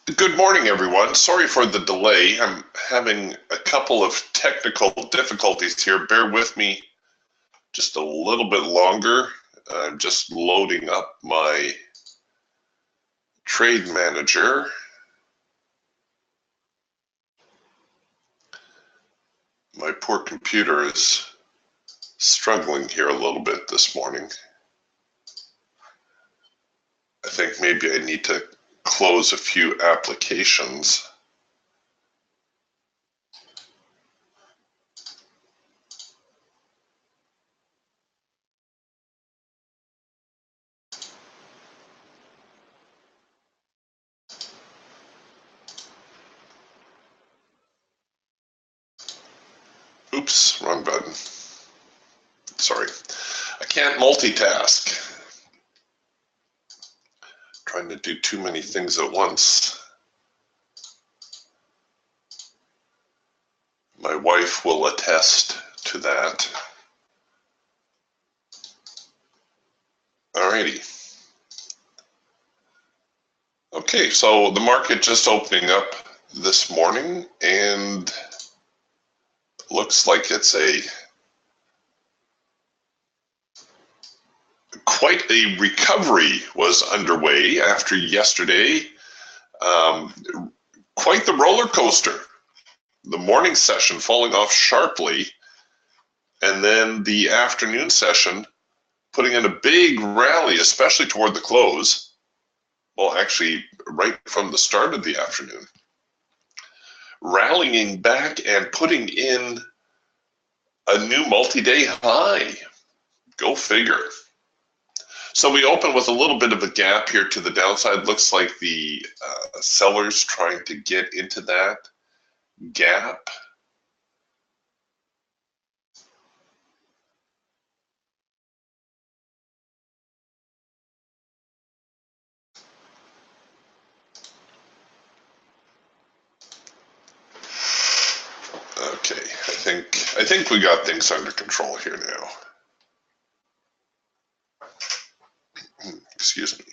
Good morning, everyone. Sorry for the delay. I'm having a couple of technical difficulties here. Bear with me just a little bit longer. I'm just loading up my trade manager. My poor computer is struggling here a little bit this morning. I think maybe I need to close a few applications. Oops, wrong button. Sorry. I can't multitask. Trying to do too many things at once. My wife will attest to that. Alrighty. Okay, so the market just opening up this morning, and looks like it's quite a recovery was underway after yesterday. Quite the roller coaster. The morning session falling off sharply, and then the afternoon session putting in a big rally, especially toward the close. Well, actually, right from the start of the afternoon. Rallying back and putting in a new multi-day high. Go figure. So we open with a little bit of a gap here to the downside. Looks like the sellers trying to get into that gap. Okay, I think we got things under control here now. Excuse me.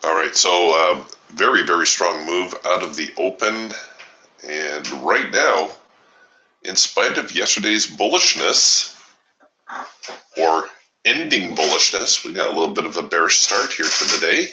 All right, so very, very strong move out of the open. And right now, in spite of yesterday's bullishness, or ending bullishness, we got a little bit of a bearish start here to the day.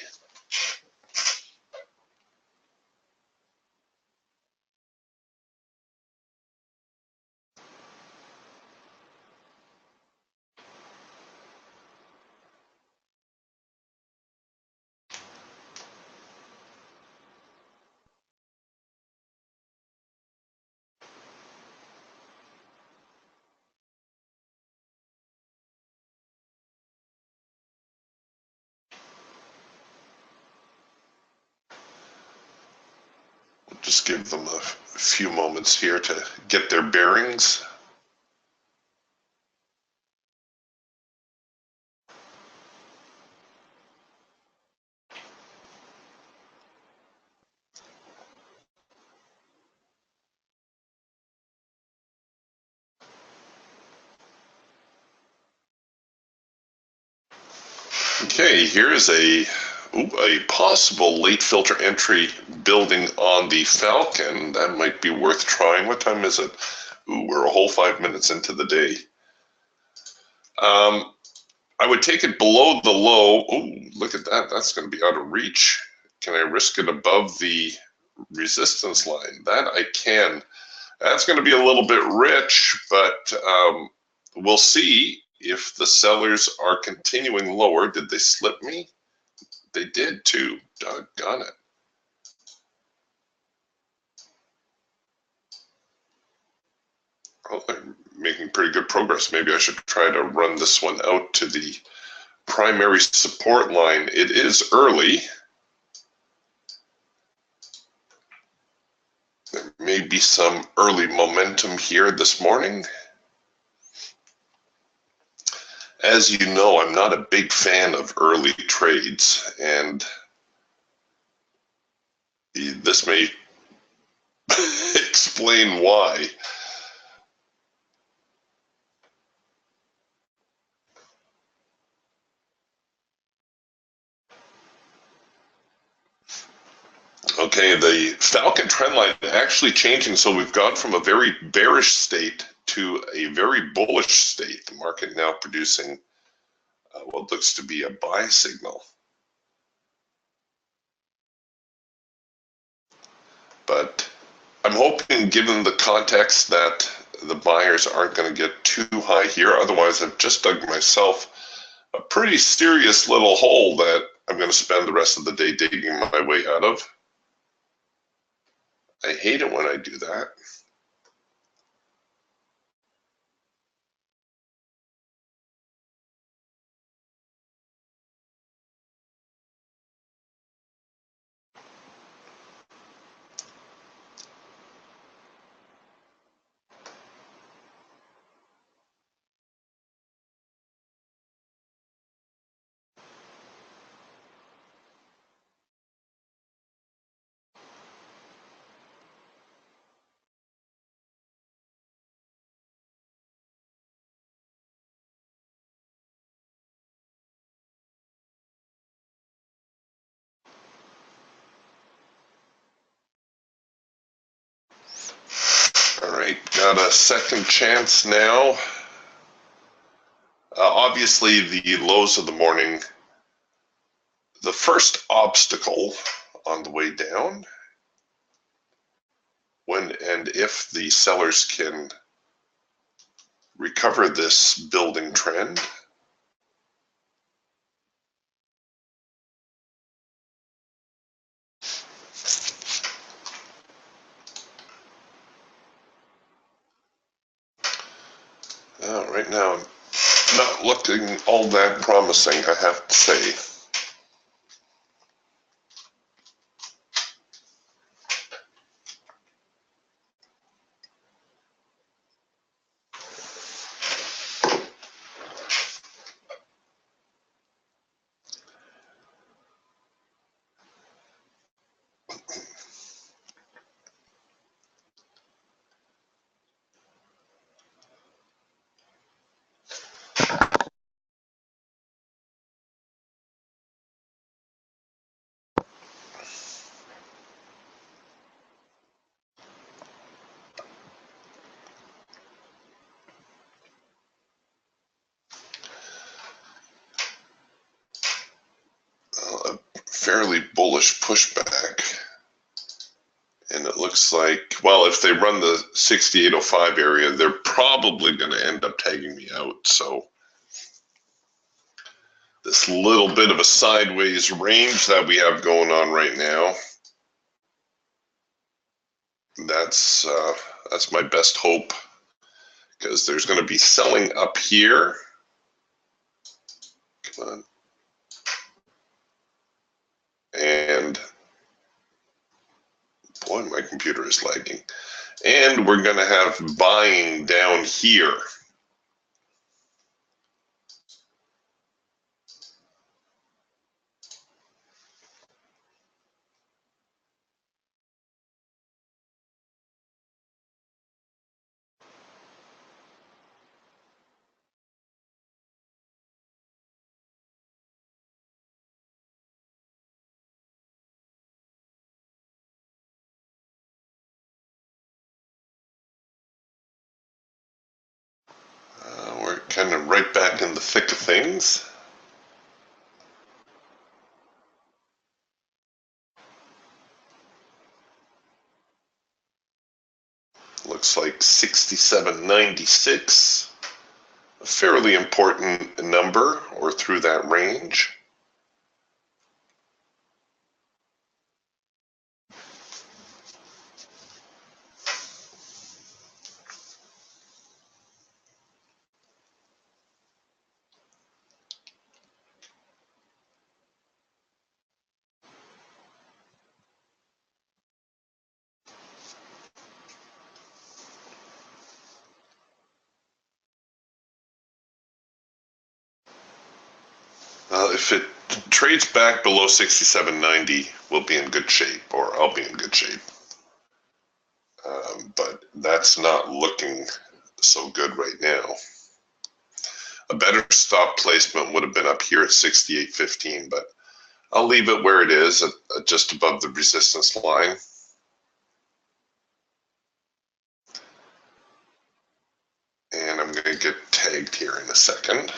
Just give them a few moments here to get their bearings. Okay, here is a possible late filter entry building on the Falcon. That might be worth trying. What time is it? Ooh, we're a whole 5 minutes into the day. I would take it below the low. Oh, look at that. That's going to be out of reach. Can I risk it above the resistance line? That I can. That's going to be a little bit rich, but we'll see if the sellers are continuing lower. Did they slip me? They did too. Doggone it. Oh, they're making pretty good progress. Maybe I should try to run this one out to the primary support line. It is early. There may be some early momentum here this morning. As you know, I'm not a big fan of early trades, and this may explain why. Okay, the Falcon trend line actually changing, so we've gone from a very bearish state to a very bullish state. The market now producing what looks to be a buy signal. But I'm hoping, given the context, that the buyers aren't going to get too high here. Otherwise, I've just dug myself a pretty serious little hole that I'm going to spend the rest of the day digging my way out of. I hate it when I do that. All right, got a second chance now. Obviously, the lows of the morning, the first obstacle on the way down, when and if the sellers can recover this building trend. Right now, not looking all that promising, I have to say. A fairly bullish pushback. And it looks like, well, if they run the 6805 area, they're probably going to end up tagging me out. So this little bit of a sideways range that we have going on right now, that's my best hope, because there's going to be selling up here. Come on. And boy, my computer is lagging. And we're going to have buying down here. We're kind of right back in the thick of things. Looks like 67.96, a fairly important number, or through that range. If it trades back below 67.90, we'll be in good shape, or I'll be in good shape. But that's not looking so good right now. A better stop placement would have been up here at 68.15, but I'll leave it where it is, at just above the resistance line. And I'm going to get tagged here in a second.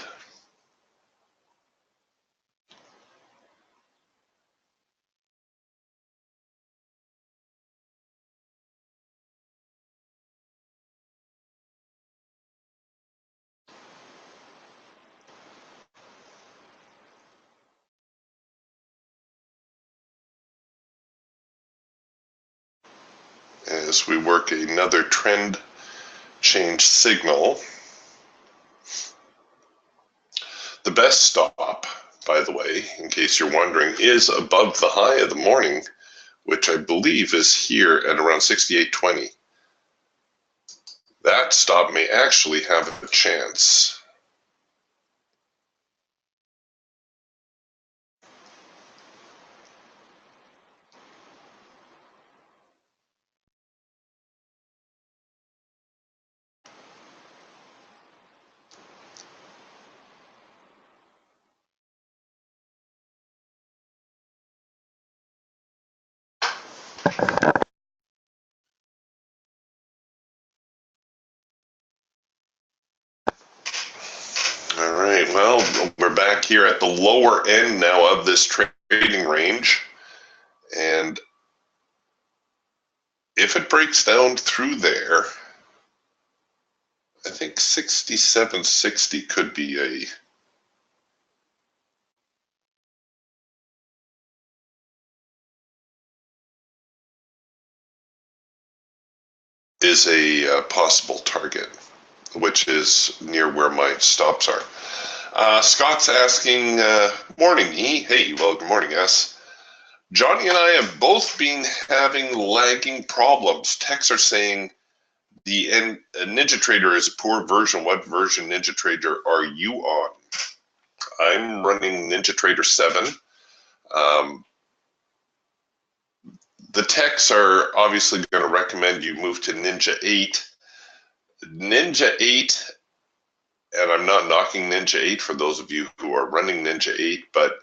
As we work another trend change signal. The best stop, by the way, in case you're wondering, is above the high of the morning, which I believe is here at around 68.20. That stop may actually have a chance. All right, well, we're back here at the lower end now of this trading range. And if it breaks down through there, I think 67.60 could be a possible target, which is near where my stops are. Scott's asking, morning E. Hey, well, good morning S. Johnny and I have both been having lagging problems. Techs are saying the NinjaTrader is a poor version. What version NinjaTrader are you on? I'm running NinjaTrader 7. The techs are obviously going to recommend you move to Ninja 8. Ninja 8, and I'm not knocking Ninja 8 for those of you who are running Ninja 8, but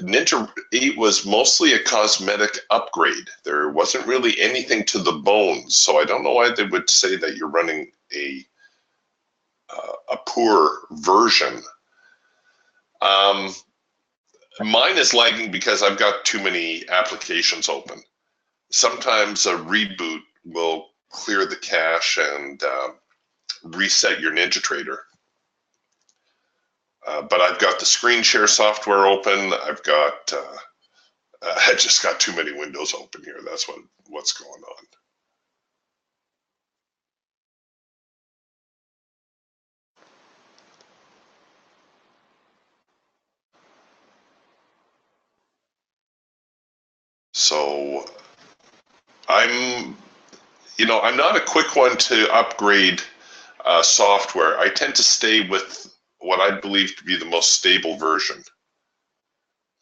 Ninja 8 was mostly a cosmetic upgrade. There wasn't really anything to the bones, so I don't know why they would say that you're running a poor version. Mine is lagging because I've got too many applications open. Sometimes a reboot will clear the cache and reset your NinjaTrader. But I've got the screen share software open. I've got, I just got too many windows open here. That's what's going on. So I'm not a quick one to upgrade software. I tend to stay with what I believe to be the most stable version.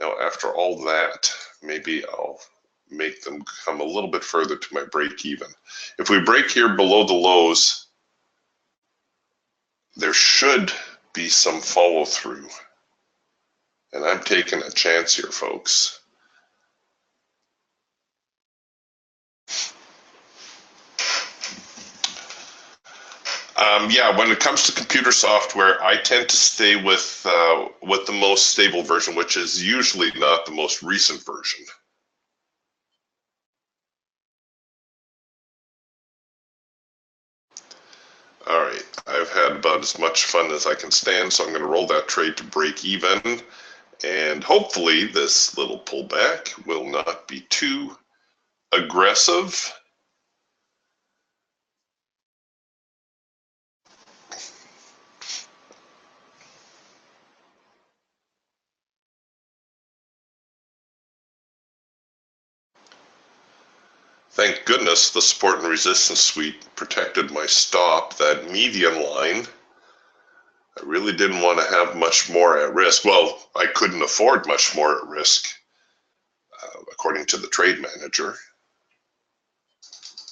Now, after all that, maybe I'll make them come a little bit further to my break even. If we break here below the lows, there should be some follow through. And I'm taking a chance here, folks. Yeah, when it comes to computer software, I tend to stay with the most stable version, which is usually not the most recent version. All right, I've had about as much fun as I can stand, so I'm going to roll that trade to break even. And hopefully this little pullback will not be too aggressive. Thank goodness the support and resistance suite protected my stop, that median line. I really didn't want to have much more at risk. Well, I couldn't afford much more at risk, according to the trade manager.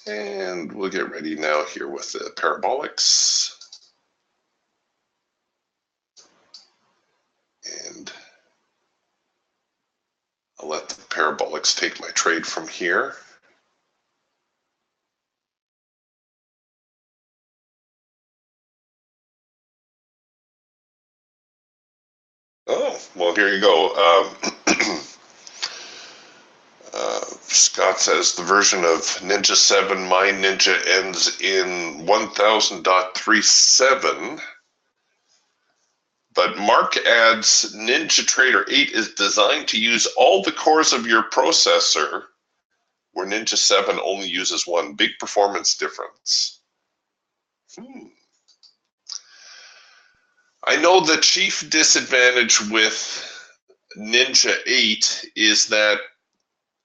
And we'll get ready now here with the parabolics. And I'll let the parabolics take my trade from here. Oh, well, here you go. Scott says the version of Ninja 7, my Ninja ends in 1000.37. But Mark adds NinjaTrader 8 is designed to use all the cores of your processor, where Ninja 7 only uses one. Big performance difference. I know the chief disadvantage with Ninja 8 is that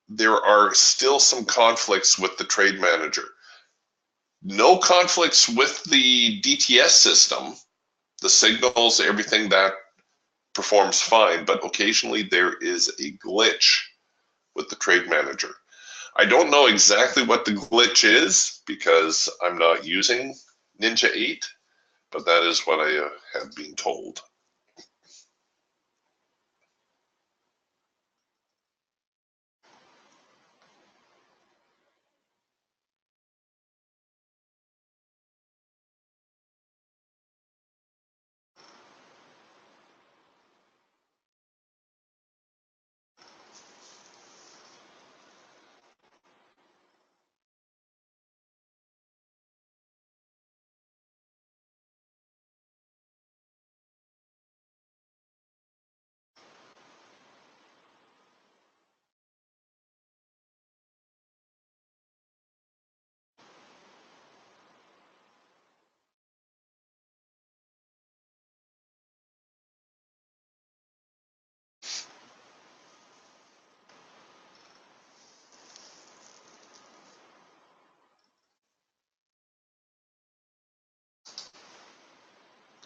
there are still some conflicts with the trade manager. No conflicts with the DTS system. The signals, everything that performs fine, but occasionally there is a glitch with the trade manager. I don't know exactly what the glitch is because I'm not using Ninja 8, but that is what I have been told.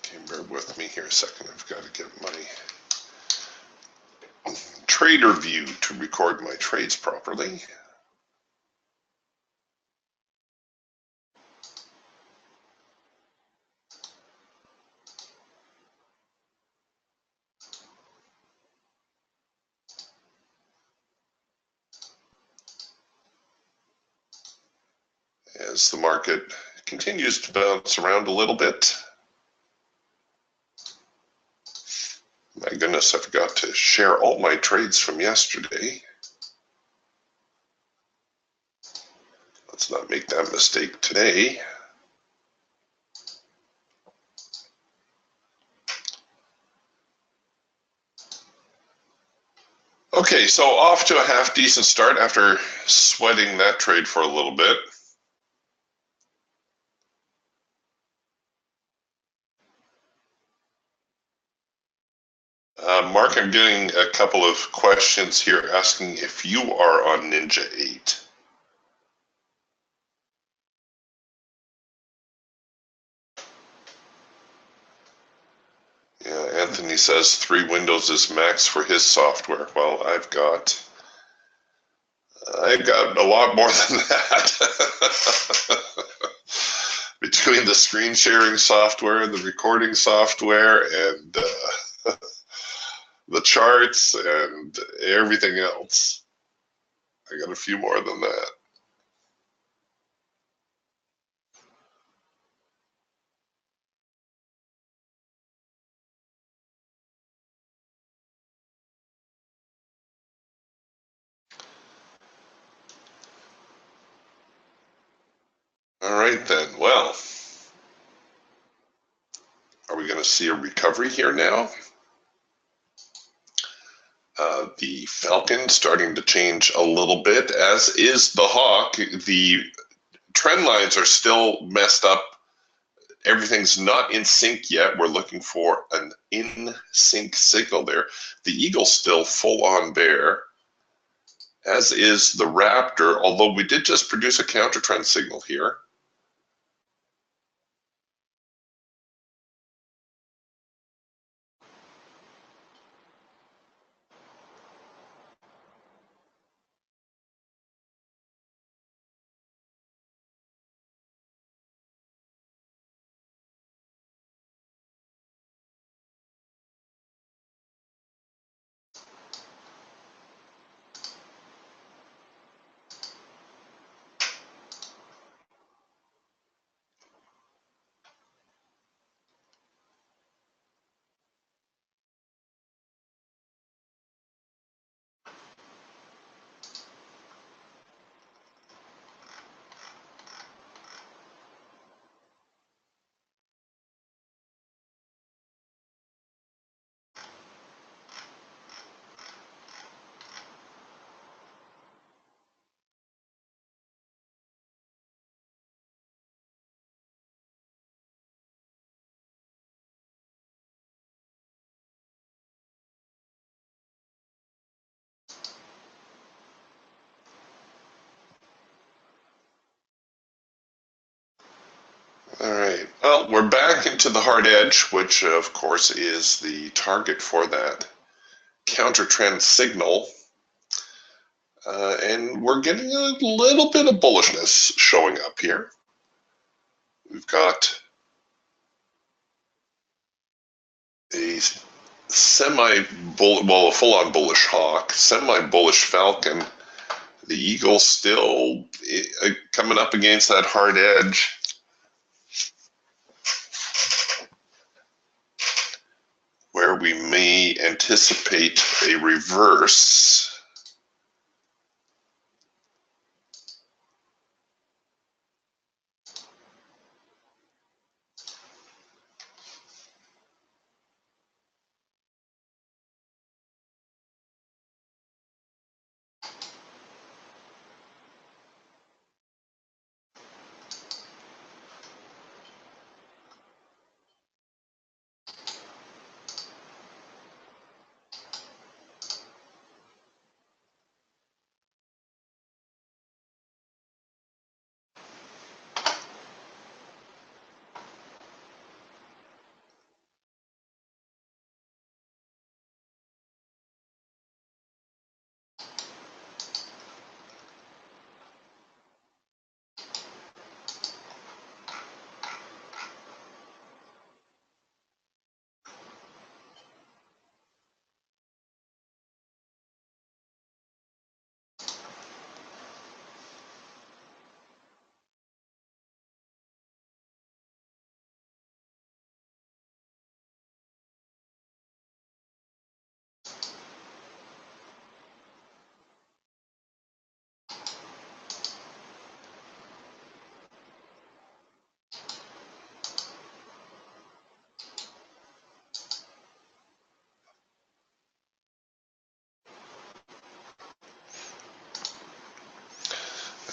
Okay, bear with me here a second. I've got to get my trader view to record my trades properly. As the market continues to bounce around a little bit. My goodness, I forgot to share all my trades from yesterday. Let's not make that mistake today. Okay, so off to a half decent start after sweating that trade for a little bit. Mark, I'm getting a couple of questions here asking if you are on Ninja 8. Yeah, Anthony says 3 windows is max for his software. Well, I've got a lot more than that. Between the screen sharing software, the recording software, and the charts and everything else. I got a few more than that. All right then, well, are we going to see a recovery here now? The Falcon starting to change a little bit, as is the Hawk. The trend lines are still messed up. Everything's not in sync yet. We're looking for an in sync signal there. The Eagle's still full on bear, as is the Raptor, although we did just produce a counter trend signal here. Well, we're back into the hard edge, which of course is the target for that counter trend signal. And we're getting a little bit of bullishness showing up here. We've got a a full-on bullish hawk, semi-bullish falcon. The eagle still coming up against that hard edge. Where we may anticipate a reverse.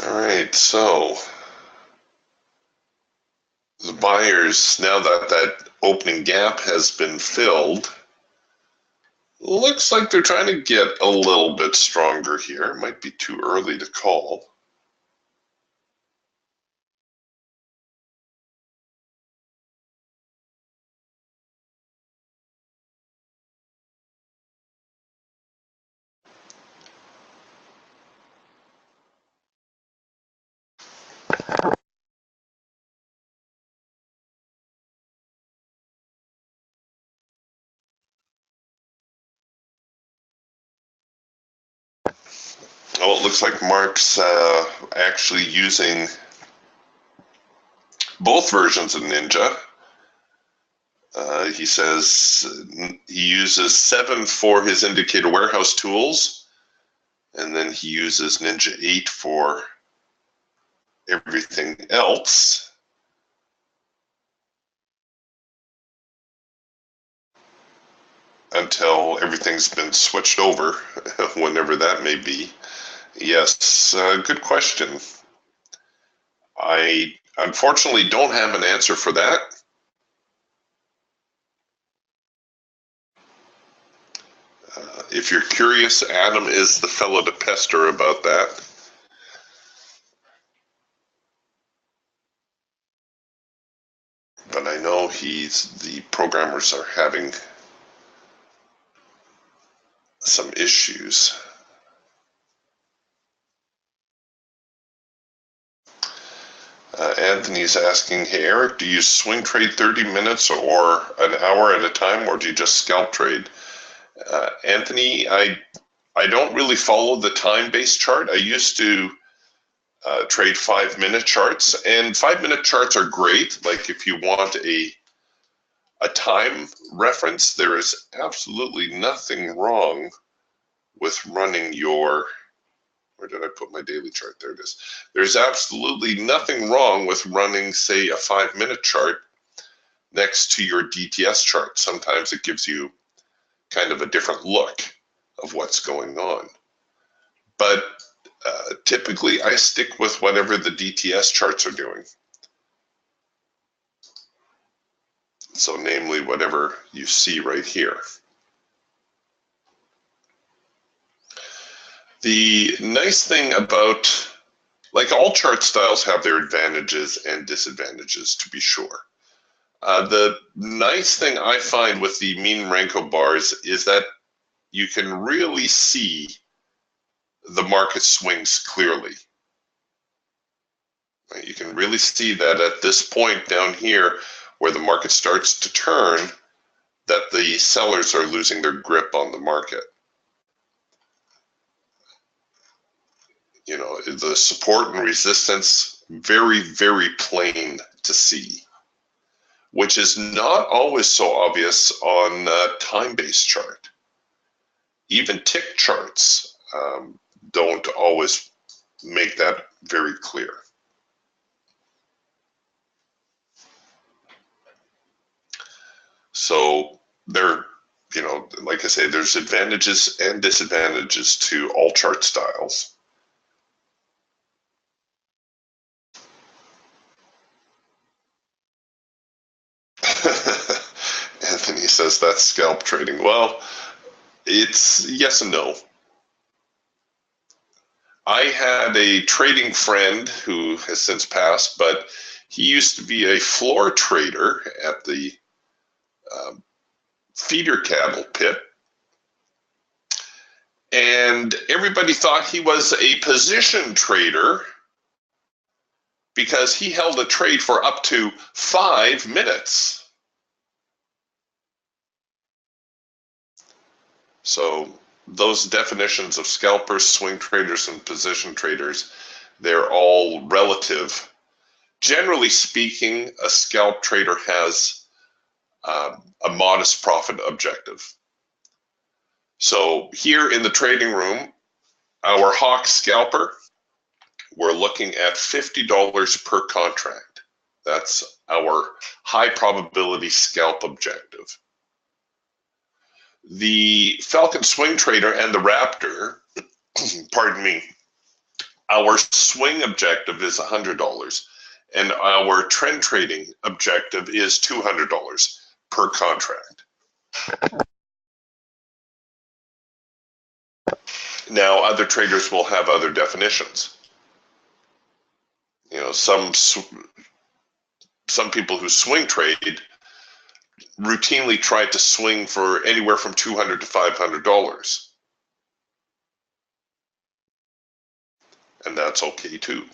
All right, so the buyers, now that that opening gap has been filled, looks like they're trying to get a little bit stronger here. It might be too early to call. Oh, it looks like Mark's actually using both versions of Ninja. He says he uses 7 for his indicator warehouse tools, and then he uses Ninja 8 for everything else. Until everything's been switched over, whenever that may be. Yes, good question. I unfortunately don't have an answer for that. If you're curious, Adam is the fellow to pester about that. But I know the programmers are having some issues. Anthony's asking, hey Eric, do you swing trade 30 minutes or an hour at a time, or do you just scalp trade? Anthony, I don't really follow the time-based chart. I used to trade 5-minute charts, and 5-minute charts are great. Like if you want a time reference, there is absolutely nothing wrong with running your, where did I put my daily chart? There it is. There's absolutely nothing wrong with running, say, a 5-minute chart next to your DTS chart. Sometimes it gives you kind of a different look of what's going on. But typically, I stick with whatever the DTS charts are doing. So namely, whatever you see right here. The nice thing about, like all chart styles have their advantages and disadvantages, to be sure. The nice thing I find with the mean Renko bars is that you can really see the market swings clearly. You can really see that at this point down here where the market starts to turn, that the sellers are losing their grip on the market. You know, the support and resistance, very, very plain to see, which is not always so obvious on a time-based chart. Even tick charts don't always make that very clear. So there, you know, like I say, there's advantages and disadvantages to all chart styles. Anthony says that's scalp trading. Well, it's yes and no. I had a trading friend who has since passed, but he used to be a floor trader at the feeder cattle pit. And everybody thought he was a position trader because he held a trade for up to 5 minutes. So those definitions of scalpers, swing traders, and position traders, they're all relative. Generally speaking, a scalp trader has a modest profit objective. So here in the trading room, our Hawk scalper, we're looking at $50 per contract. That's our high probability scalp objective. The Falcon swing trader and the Raptor, pardon me, our swing objective is $100 and our trend trading objective is $200 per contract. Now, other traders will have other definitions. You know, some people who swing trade routinely try to swing for anywhere from $200 to $500, and that's okay too.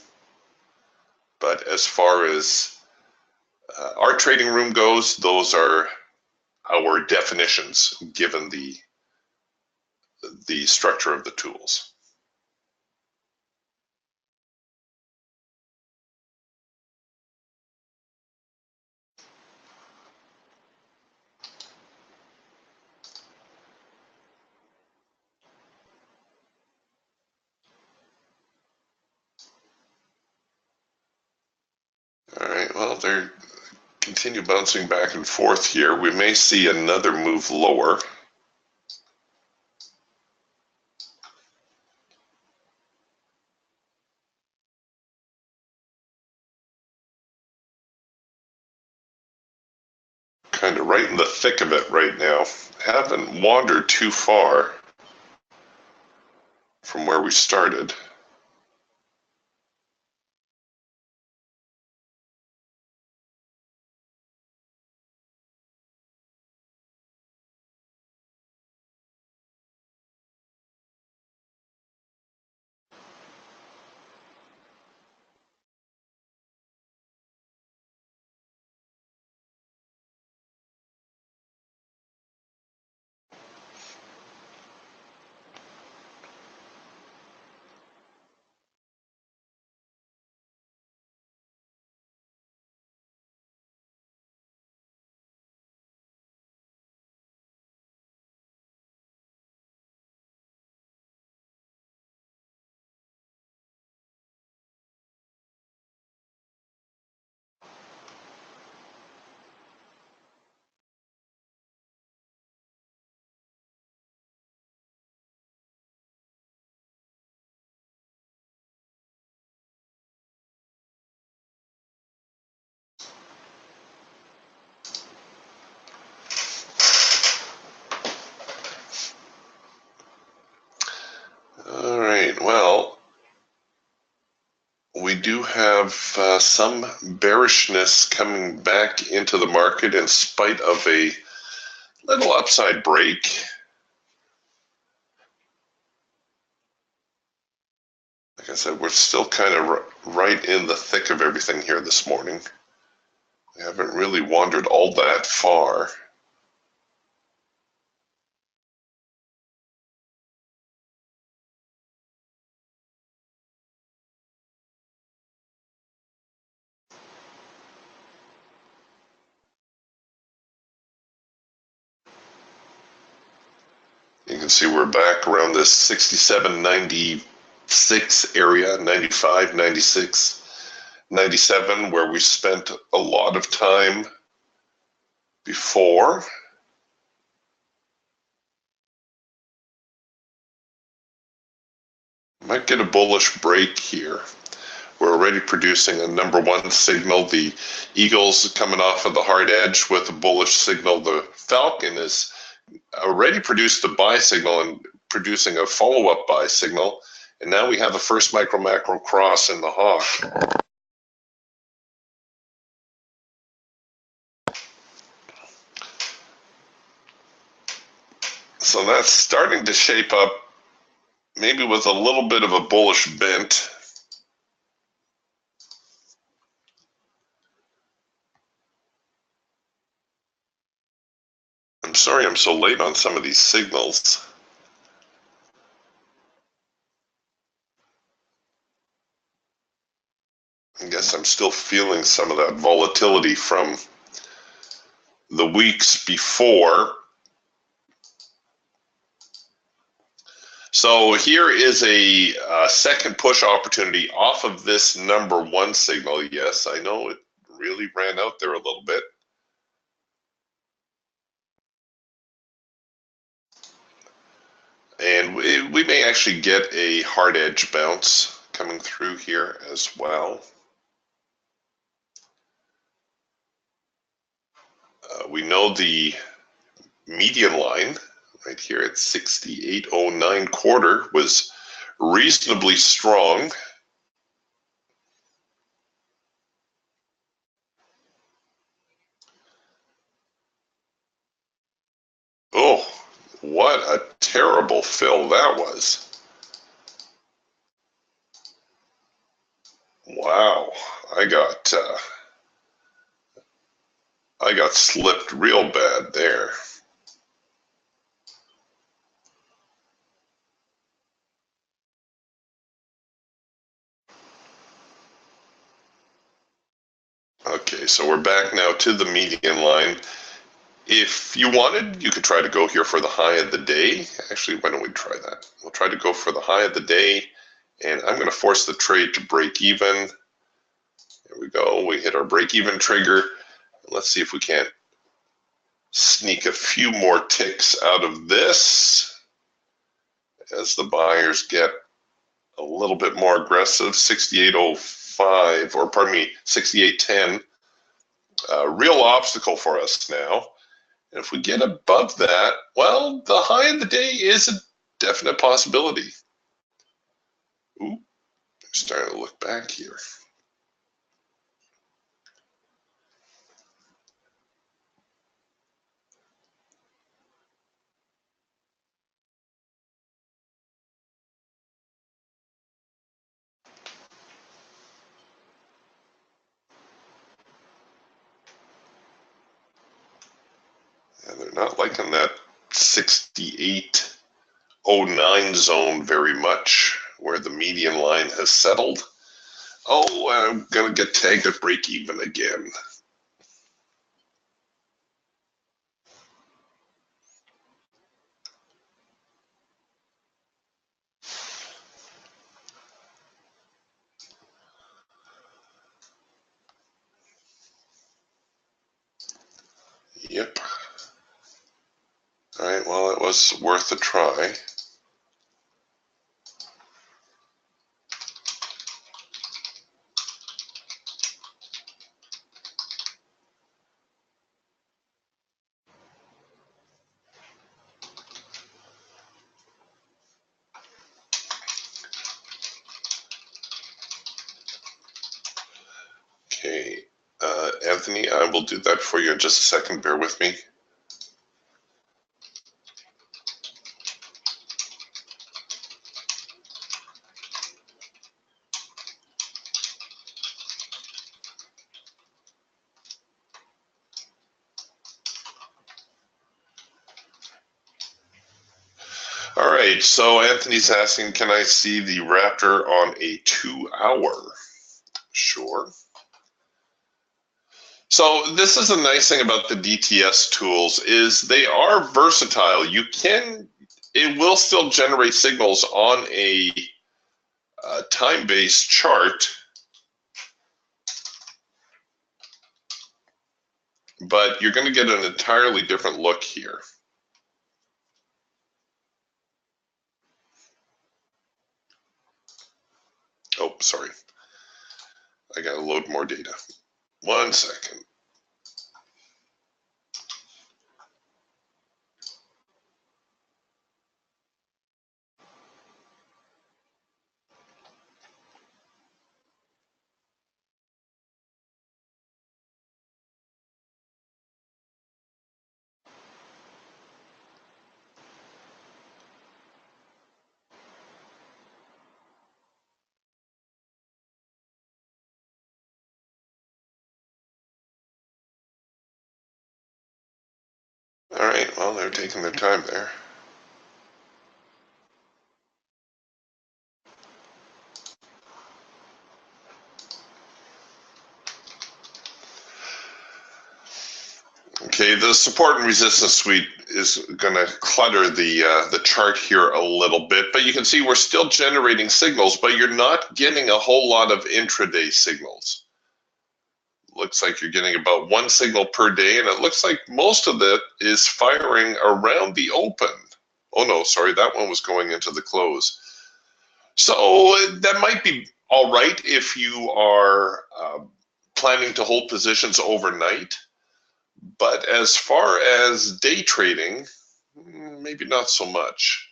But as far as our trading room goes, those are our definitions given the structure of the tools. All right, well, they're continue bouncing back and forth here. We may see another move lower. Kind of right in the thick of it right now. Haven't wandered too far from where we started. we do have some bearishness coming back into the market in spite of a little upside break. Like I said, we're still kind of right in the thick of everything here this morning. We haven't really wandered all that far. You can see we're back around this 67, 96 area, 95, 96, 97, where we spent a lot of time before. Might get a bullish break here. We're already producing a number one signal. The Eagle's coming off of the hard edge with a bullish signal. The Falcon is already produced a buy signal and producing a follow-up buy signal. And now we have the first micro-macro cross in the hawk. So that's starting to shape up, maybe with a little bit of a bullish bent. I'm sorry I'm so late on some of these signals. I guess I'm still feeling some of that volatility from the weeks before. So here is a second push opportunity off of this number one signal. Yes, I know it really ran out there a little bit. And we may actually get a hard edge bounce coming through here as well. We know the median line right here at 68.09 quarter was reasonably strong. Oh, what a terrible fill that was. Wow, I got slipped real bad there. Okay, so we're back now to the median line. If you wanted, you could try to go here for the high of the day. Actually, why don't we try that? We'll try to go for the high of the day, and I'm going to force the trade to break even. There we go. We hit our break even trigger. Let's see if we can't sneak a few more ticks out of this as the buyers get a little bit more aggressive. 68.05, or pardon me, 68.10. Real obstacle for us now. And if we get above that, well, the high of the day is a definite possibility. Ooh, starting to look back here. And they're not liking that 68.09 zone very much, where the median line has settled. Oh, I'm going to get tagged at break even again. Yep. All right, well, it was worth a try. Anthony. I will do that for you in just a second. Bear with me. All right, so Anthony's asking, can I see the Raptor on a 2-hour? Sure. So this is the nice thing about the DTS tools is they are versatile. It will still generate signals on a time-based chart, but you're going to get an entirely different look here. Oh, sorry. I got to load more data. 1 second. All right, well, they're taking their time there. Okay, the support and resistance suite is going to clutter the chart here a little bit, but you can see we're still generating signals, but you're not getting a whole lot of intraday signals. Looks like you're getting about 1 signal per day, and it looks like most of it is firing around the open. Oh no, sorry, that one was going into the close. So that might be all right if you are planning to hold positions overnight. But as far as day trading, maybe not so much.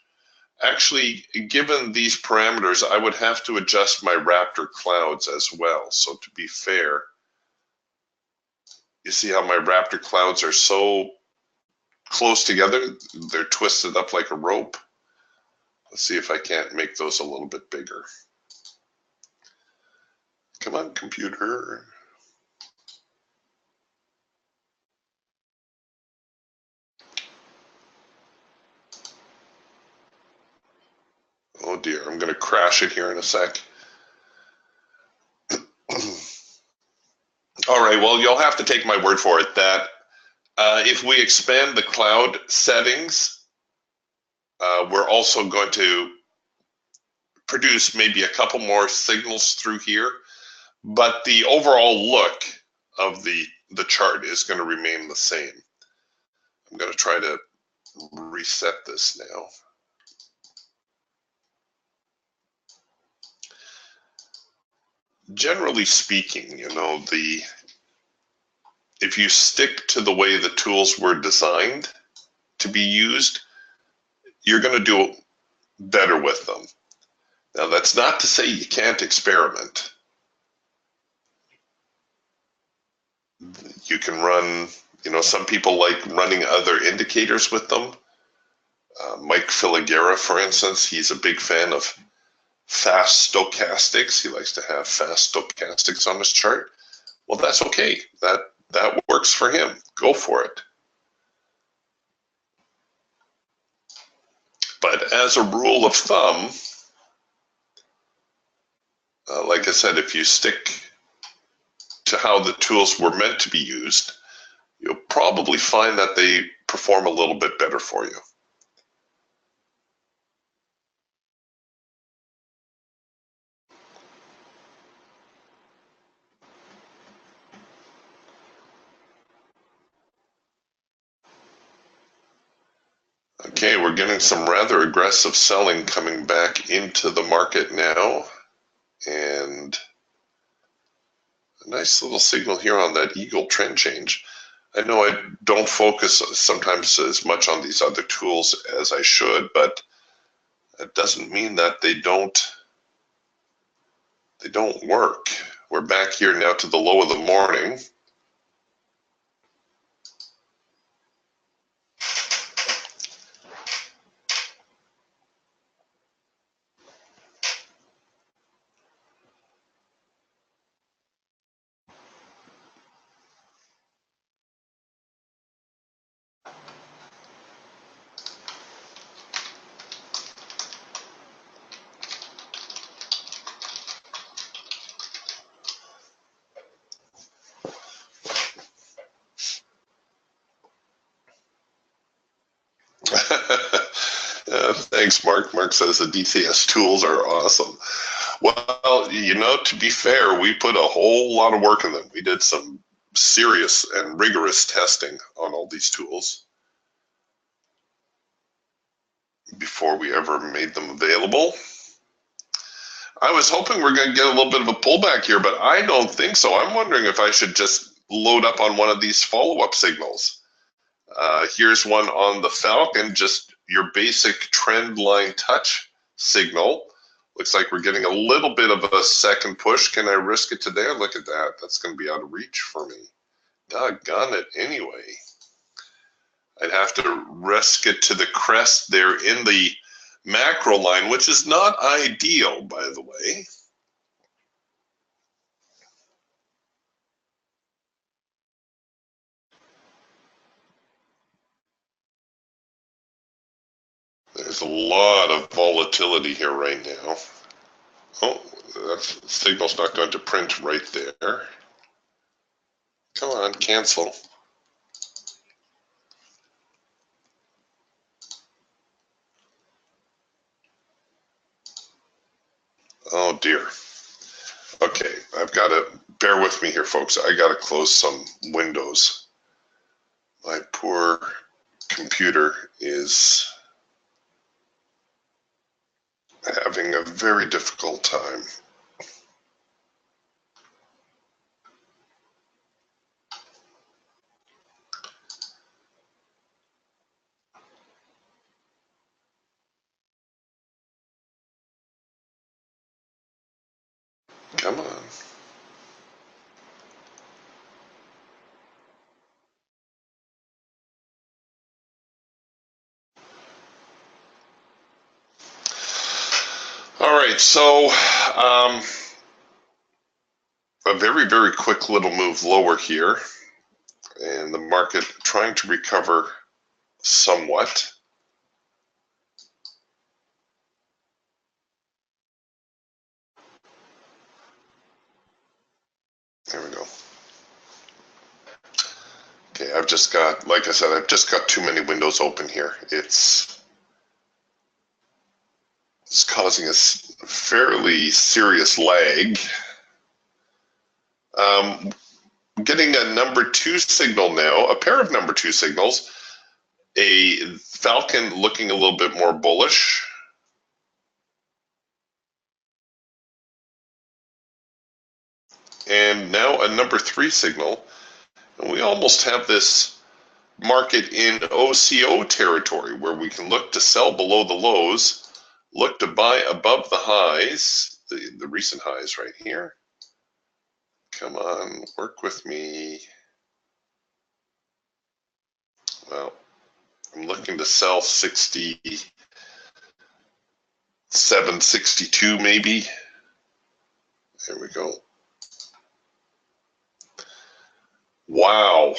Actually, given these parameters, I would have to adjust my Raptor clouds as well. So to be fair, you see how my Raptor clouds are so close together? They're twisted up like a rope. Let's see if I can't make those a little bit bigger. Come on, computer. Oh dear, I'm going to crash it here in a sec. All right, well, you'll have to take my word for it that if we expand the cloud settings, we're also going to produce maybe a couple more signals through here, but the overall look of the chart is going to remain the same. I'm going to try to reset this now. Generally speaking, you know, if you stick to the way the tools were designed to be used, you're going to do better with them. Now, that's not to say you can't experiment. You can run, you know, some people like running other indicators with them. Mike Filigera, for instance, he's a big fan of fast stochastics. He likes to have fast stochastics on his chart. Well, that's okay. That works for him. Go for it. But as a rule of thumb, like I said, if you stick to how the tools were meant to be used, you'll probably find that they perform a little bit better for you. Okay, we're getting some rather aggressive selling coming back into the market now. And a nice little signal here on that Eagle trend change. I know I don't focus sometimes as much on these other tools as I should, but that doesn't mean that they don't work. We're back here now to the low of the morning. Thanks, Mark. Mark says the DCS tools are awesome. Well, you know, to be fair, we put a whole lot of work in them. We did some serious and rigorous testing on all these tools before we ever made them available. I was hoping we're going to get a little bit of a pullback here, but I don't think so. I'm wondering if I should just load up on one of these follow-up signals. Here's one on the Falcon, just your basic trend line touch signal. Looks like we're getting a little bit of a second push. Can I risk it today? Look at that. That's going to be out of reach for me. Doggone it anyway. I'd have to risk it to the crest there in the macro line, which is not ideal, by the way. There's a lot of volatility here right now. Oh, that signal's not going to print right there. Come on, cancel. Oh dear. Okay, I've got to bear with me here, folks. I got to close some windows. My poor computer is having a very difficult time. Come on. All right, so a very, very quick little move lower here, and the market trying to recover somewhat. There we go. Okay, I've just got, like I said, I've just got too many windows open here. It's causing a fairly serious lag. Getting a number 2 signal now, a pair of number 2 signals, a Falcon looking a little bit more bullish. And now a number 3 signal. And we almost have this market in OCO territory where we can look to sell below the lows, look to buy above the highs, the recent highs right here. Come on, work with me. Well, I'm looking to sell 67, 62 maybe. There we go. Wow.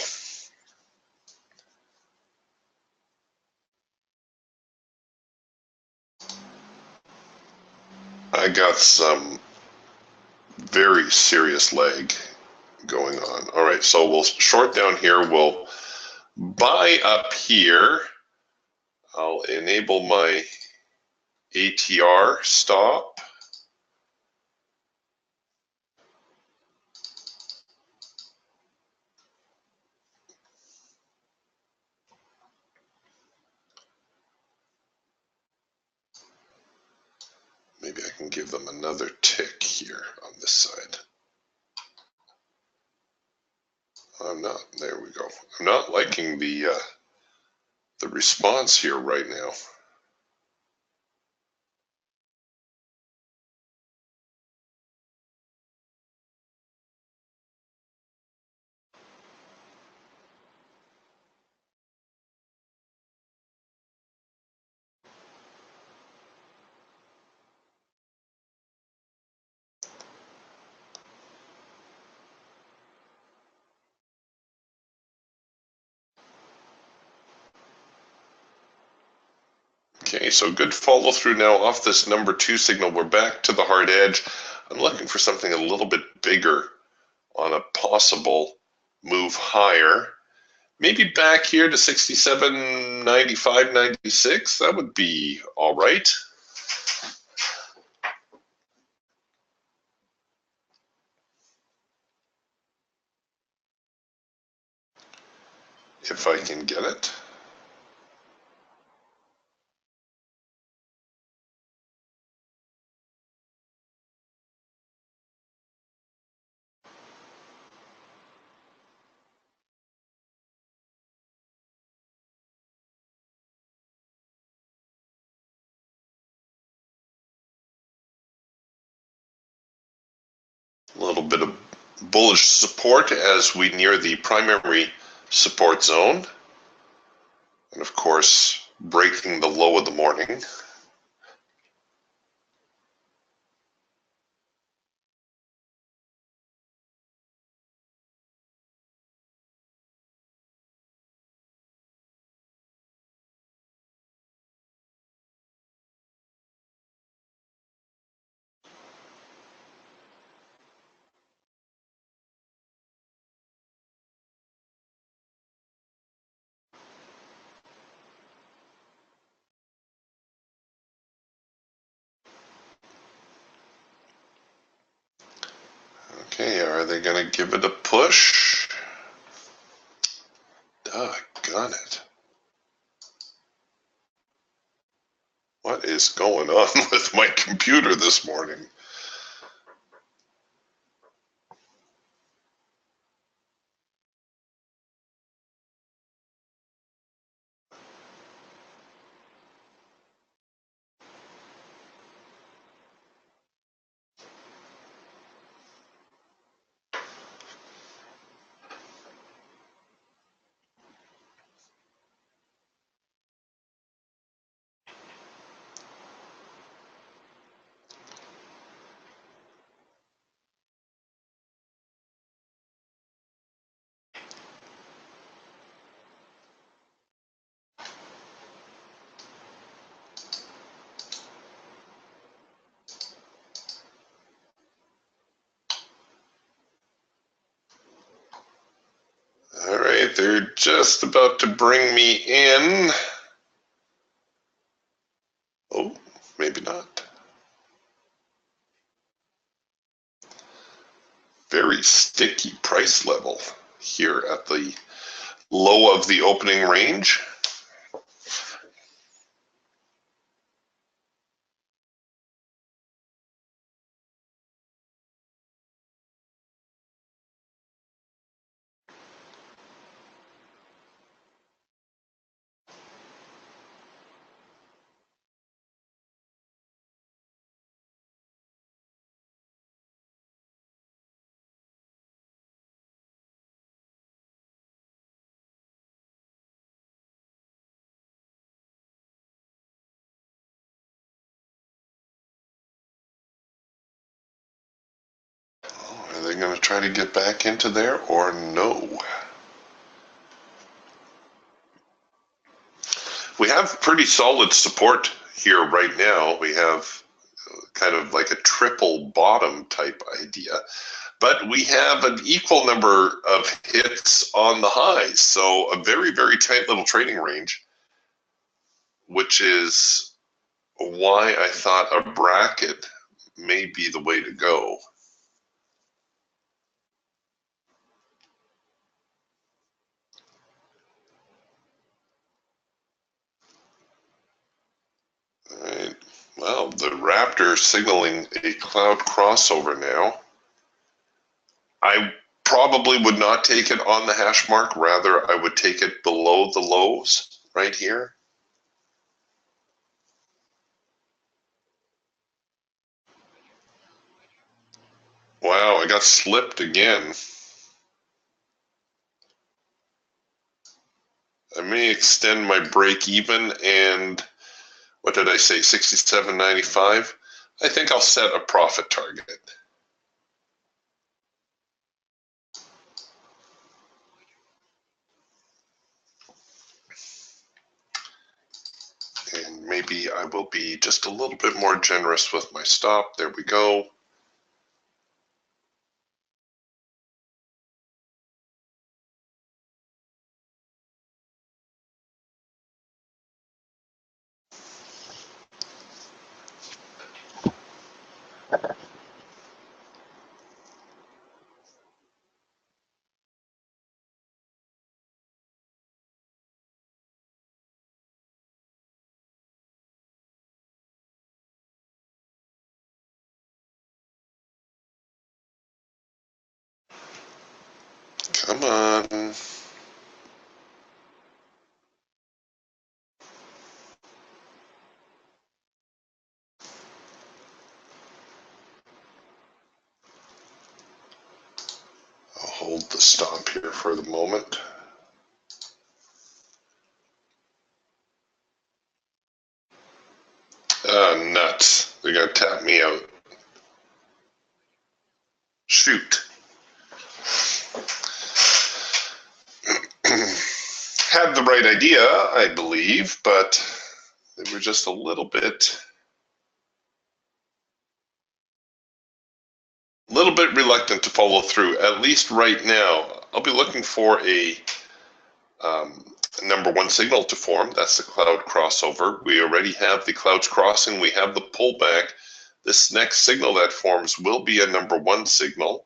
I got some very serious lag going on. All right, so we'll short down here. We'll buy up here. I'll enable my ATR stop. Maybe I can give them another tick here on this side. I'm not. There we go. I'm not liking the response here right now. Okay, so good follow through now off this number 2 signal. We're back to the hard edge. I'm looking for something a little bit bigger on a possible move higher. maybe back here to 67.95, 96. That would be all right. If I can get it. A little bit of bullish support as we near the primary support zone. And of course, breaking the low of the morning. Okay, are they going to give it a push? Doggone it. What is going on with my computer this morning? All right, they're just about to bring me in. Oh, maybe not. Very sticky price level here at the low of the opening range. Oh, are they going to try to get back into there or no? We have pretty solid support here right now. We have kind of like a triple bottom type idea, but we have an equal number of hits on the highs. So a very, very tight little trading range, which is why I thought a bracket may be the way to go. All right. Well, the Raptor signaling a cloud crossover now. I probably would not take it on the hash mark. Rather, I would take it below the lows right here. Wow, I got slipped again. I may extend my break even and what did I say, 67.95? I think I'll set a profit target. And maybe I will be just a little bit more generous with my stop. There we go. Come on. I'll hold the stop here for the moment. Nuts. They're going to tap me out. Shoot. Had the right idea, I believe, but they were just a little bit reluctant to follow through, at least right now. I'll be looking for a number one signal to form. That's the cloud crossover. We already have the clouds crossing. We have the pullback. This next signal that forms will be a number one signal.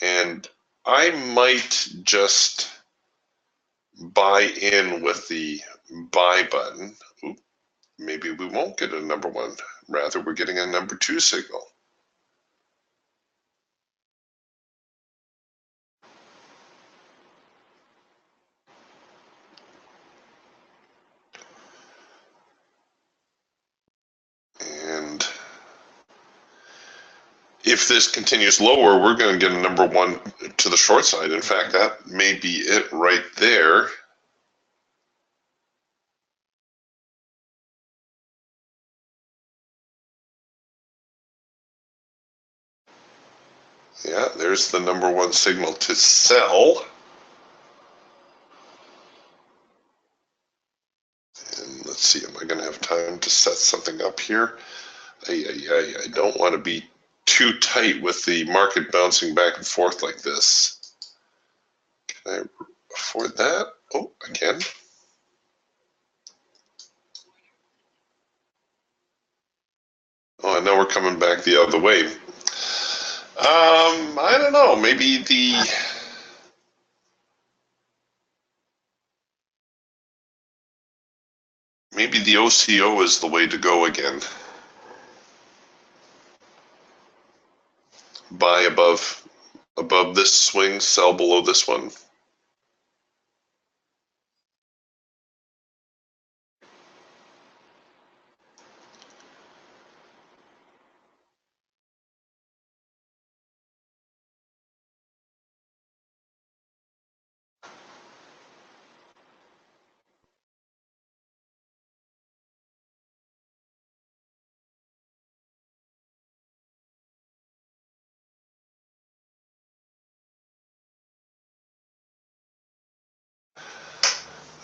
And I might just buy in with the buy button. Oop, maybe we won't get a number one. Rather, we're getting a number two signal. And if this continues lower, we're going to get a number one to the short side. In fact, that may be it right there. Yeah, there's the number one signal to sell. And let's see, am I going to have time to set something up here? I don't want to be too tight with the market bouncing back and forth like this. Can I afford that? Oh, I can. Oh, and now we're coming back the other way. I don't know. Maybe the OCO is the way to go again. Buy above this swing, sell below this one.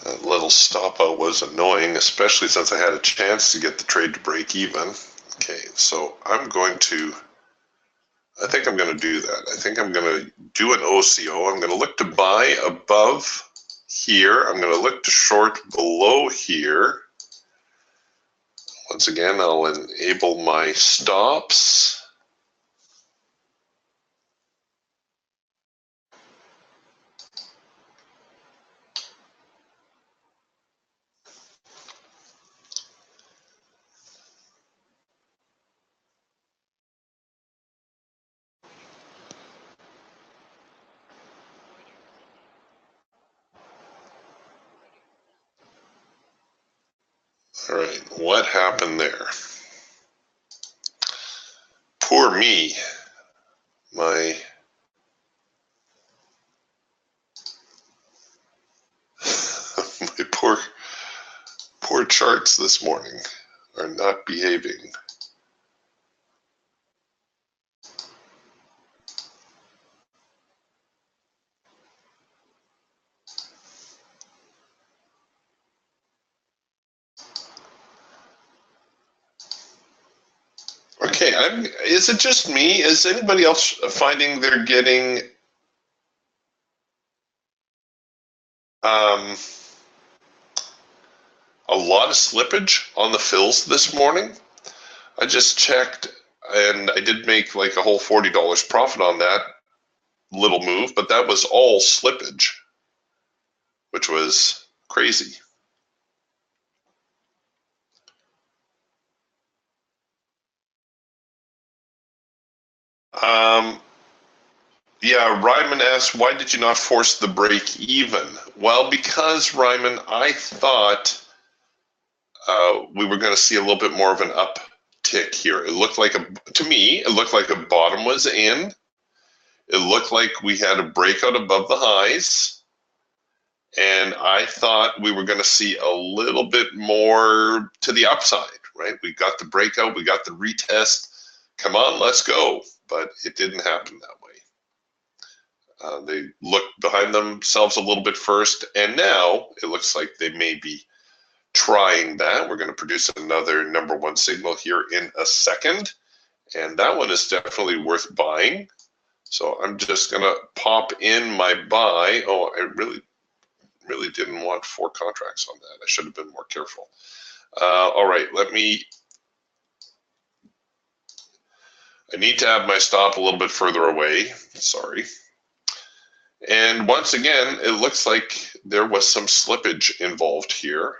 That little stop out was annoying, especially since I had a chance to get the trade to break even. Okay, so I think I'm going to do that. I think I'm going to do an OCO. I'm going to look to buy above here. I'm going to look to short below here. Once again, I'll enable my stops. All right, what happened there? Poor me. My my poor charts this morning are not behaving. Okay, is it just me? Is anybody else finding they're getting a lot of slippage on the fills this morning? I just checked and I did make like a whole $40 profit on that little move, but that was all slippage, which was crazy. Yeah, Ryman asks, why did you not force the break even? Well, because Ryman, I thought we were going to see a little bit more of an uptick here. It looked like to me, it looked like a bottom was in. It looked like we had a breakout above the highs. And I thought we were going to see a little bit more to the upside, right? We got the breakout, we got the retest. Come on, let's go. But it didn't happen that way. They looked behind themselves a little bit first, and now it looks like they may be trying that. We're going to produce another number one signal here in a second, and that one is definitely worth buying. So I'm just going to pop in my buy. Oh, I really didn't want 4 contracts on that. I should have been more careful. All right, I need to have my stop a little bit further away. Sorry. And once again, it looks like there was some slippage involved here.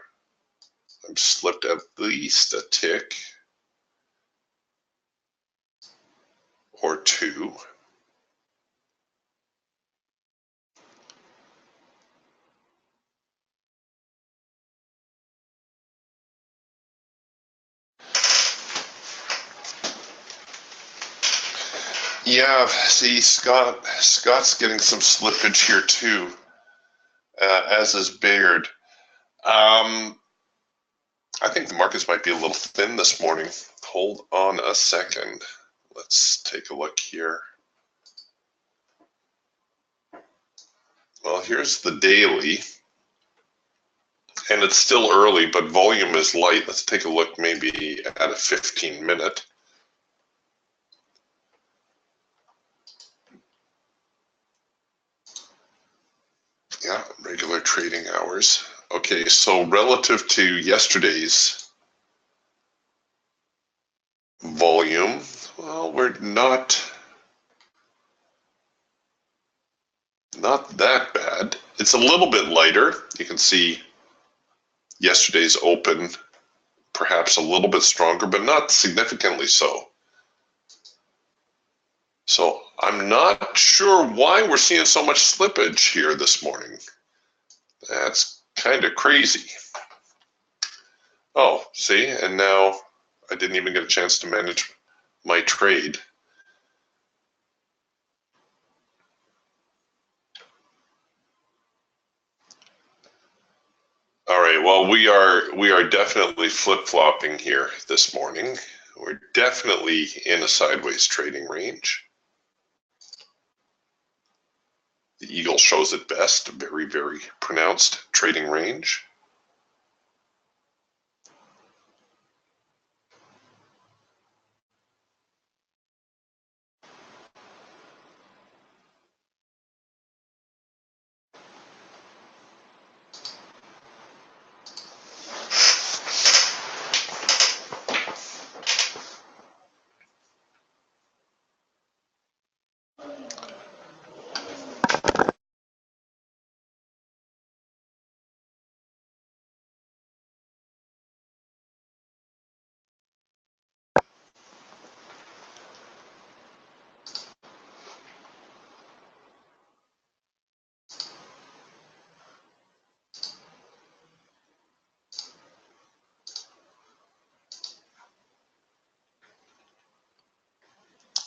I've slipped at least a tick or two. Yeah, see, Scott's getting some slippage here too, as is Baird. I think the markets might be a little thin this morning. Hold on a second. Let's take a look here. Well, here's the daily, and it's still early, but volume is light. Let's take a look maybe at a 15-minute. Yeah, regular trading hours. Okay, so relative to yesterday's volume, well, we're not that bad. It's a little bit lighter. You can see yesterday's open perhaps a little bit stronger, but not significantly so. So I'm not sure why we're seeing so much slippage here this morning. That's kind of crazy. Oh, see, and now I didn't even get a chance to manage my trade. All right, well, we are definitely flip-flopping here this morning. We're definitely in a sideways trading range. The eagle shows it best, a very, very pronounced trading range.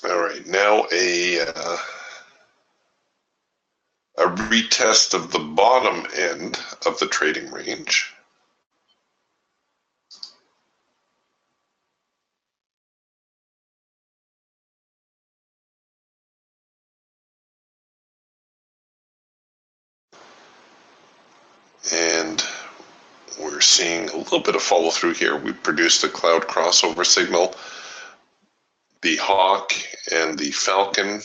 All right, now a retest of the bottom end of the trading range. And we're seeing a little bit of follow through here. We produced a cloud crossover signal. The Hawk and the Falcon,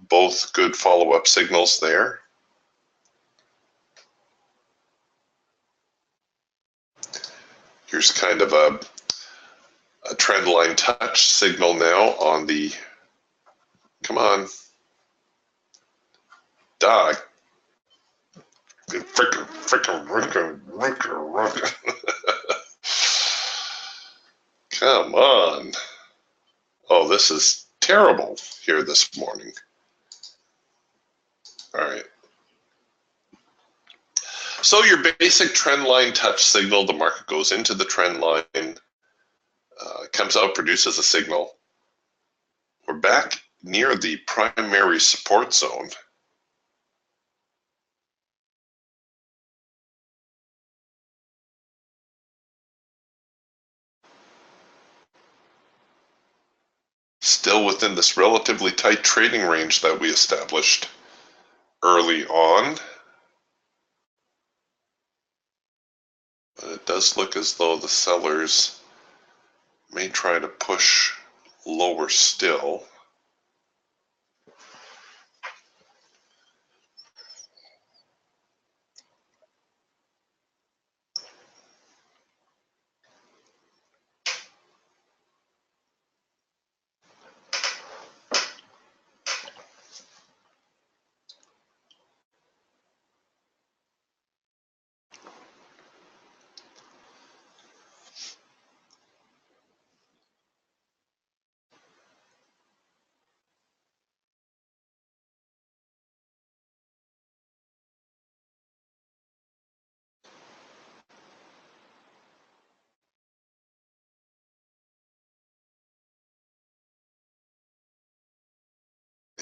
both good follow-up signals there. Here's kind of a trend line touch signal now on the, come on, dog. Frickin'. Come on. Oh, this is terrible here this morning. All right. So your basic trend line touch signal, the market goes into the trend line, comes out, produces a signal. We're back near the primary support zone. Still within this relatively tight trading range that we established early on. But it does look as though the sellers may try to push lower still.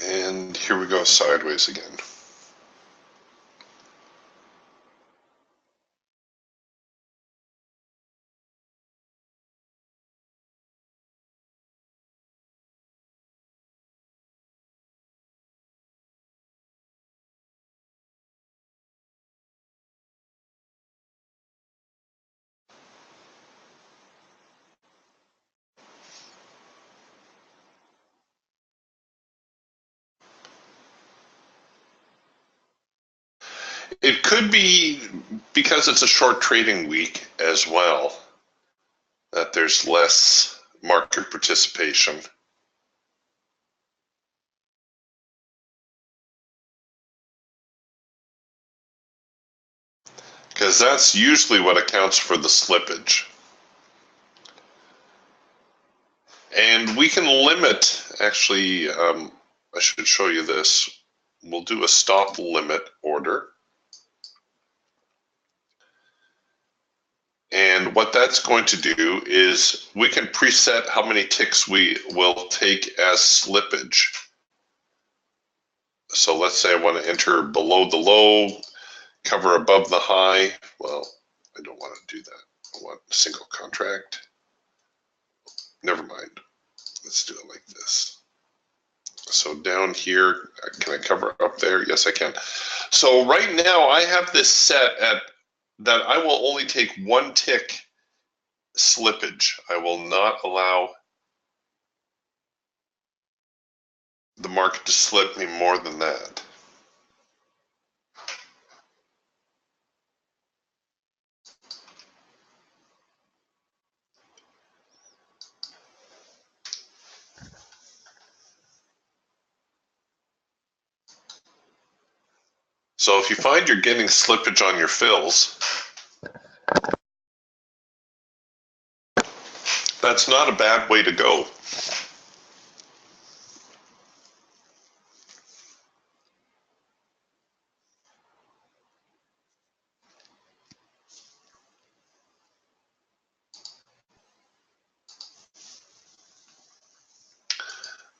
And here we go sideways again. It could be because it's a short trading week as well, that there's less market participation. Because that's usually what accounts for the slippage. And we can limit, actually, I should show you this. We'll do a stop limit order. And what that's going to do is we can preset how many ticks we will take as slippage. So let's say I want to enter below the low, cover above the high. Well, I don't want to do that. I want a single contract. Never mind. Let's do it like this. So down here, can I cover up there? Yes, I can. So right now I have this set at that I will only take one tick slippage. I will not allow the market to slip me more than that. So if you find you're getting slippage on your fills, that's not a bad way to go.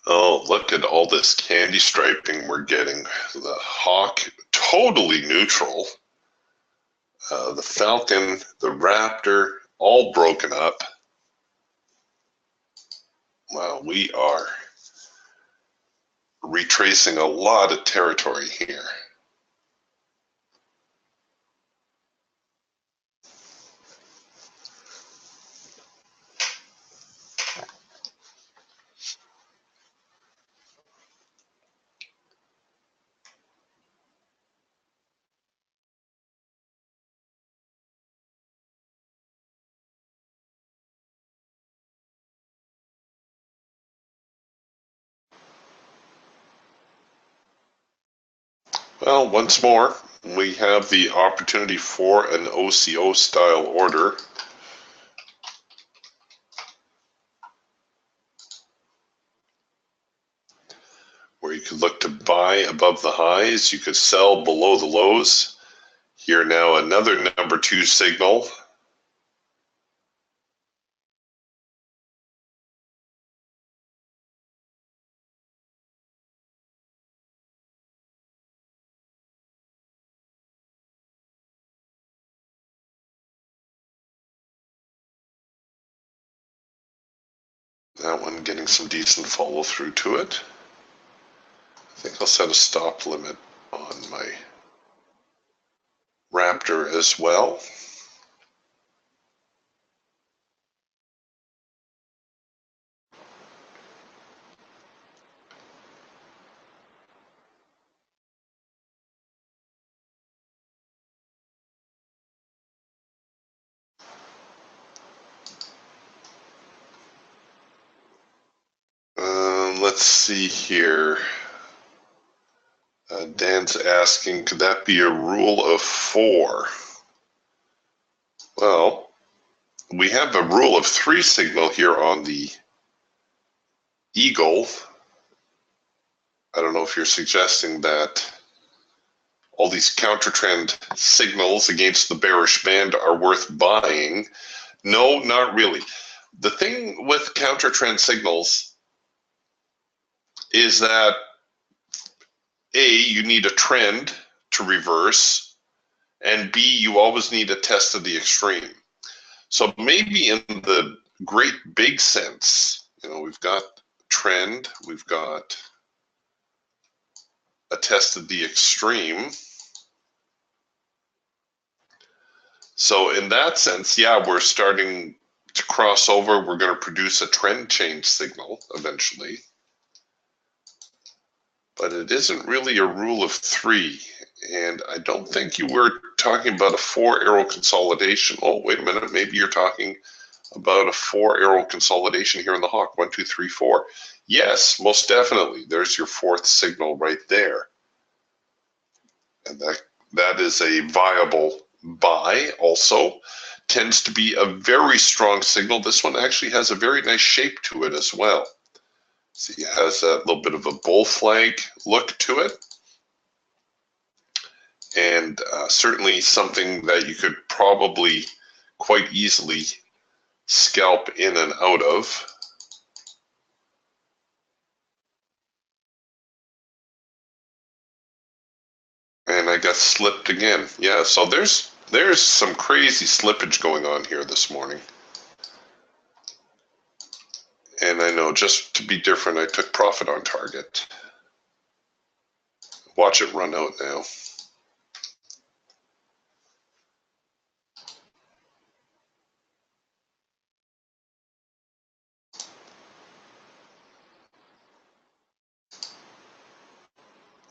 Oh, look at all this candy striping we're getting. The hawk, totally neutral. The falcon, the raptor, all broken up. Wow, we are retracing a lot of territory here. Well, once more, we have the opportunity for an OCO style order. Where you could could look to buy above the highs. You could sell below the lows. Here now another number 2 signal. That one getting some decent follow through to it. I think I'll set a stop limit on my Raptor as well. Let's see here. Dan's asking, could that be a rule of 4? Well, we have a rule of 3 signal here on the Eagle. I don't know if you're suggesting that all these counter trend signals against the bearish band are worth buying. No, not really. The thing with counter trend signals is that A, you need a trend to reverse, and B, you always need a test of the extreme. So maybe in the great big sense, we've got trend, we've got a test of the extreme. So in that sense, yeah, we're starting to cross over. We're going to produce a trend change signal eventually. But it isn't really a rule of 3. And I don't think you were talking about a 4-arrow consolidation. Oh, wait a minute. Maybe you're talking about a 4-arrow consolidation here in the hawk. 1, 2, 3, 4. Yes, most definitely. There's your 4th signal right there. And that is a viable buy also. Tends to be a very strong signal. This one actually has a very nice shape to it as well. See, it has that little bit of a bull flag look to it. And certainly something that you could probably quite easily scalp in and out of. And I got slipped again. Yeah, so there's some crazy slippage going on here this morning. And I know, just to be different, I took profit on target. Watch it run out now.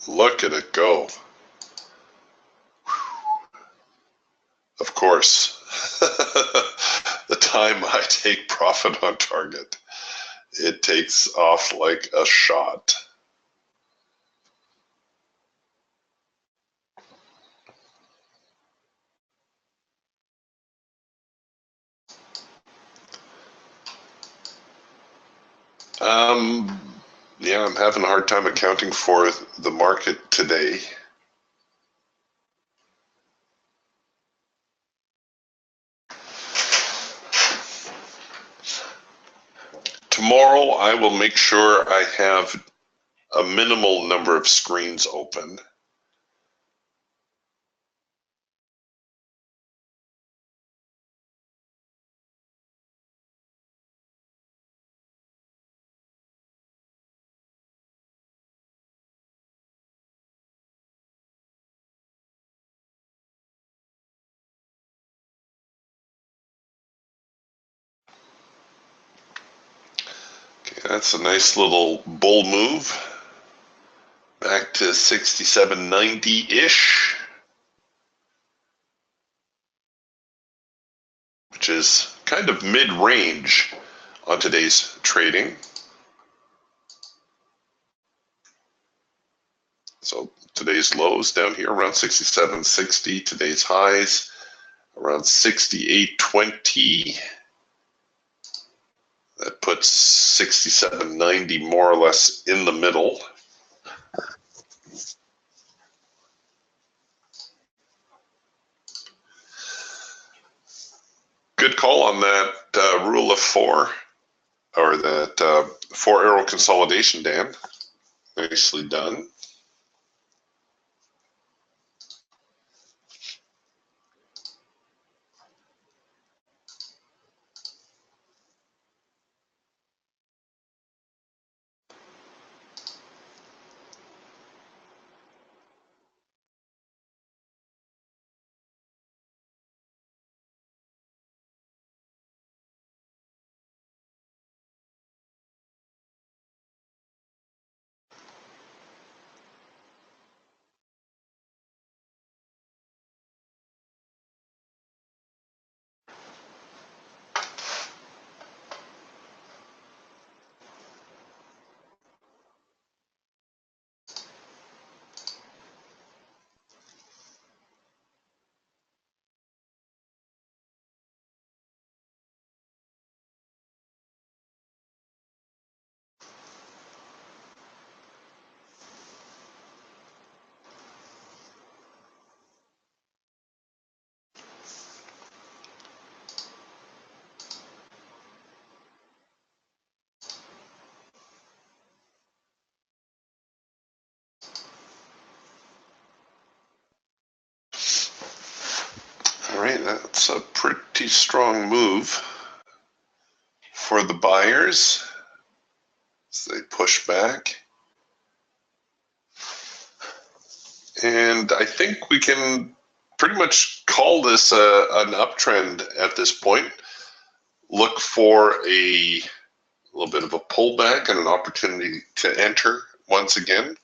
Look at it go. Of course, the time I take profit on target, it takes off like a shot. Yeah, I'm having a hard time accounting for the market today. Tomorrow, I will make sure I have a minimal number of screens open. Okay, that's a nice little bull move. Back to 67.90-ish. Which is kind of mid-range on today's trading. So today's lows down here around 67.60. Today's highs around 68.20. That puts 67.90 more or less in the middle. good call on that rule of four, or that four arrow consolidation, Dan. Nicely done. All right, that's a pretty strong move for the buyers as they push back. And I think we can pretty much call this an uptrend at this point. Look for a little bit of a pullback and an opportunity to enter once again.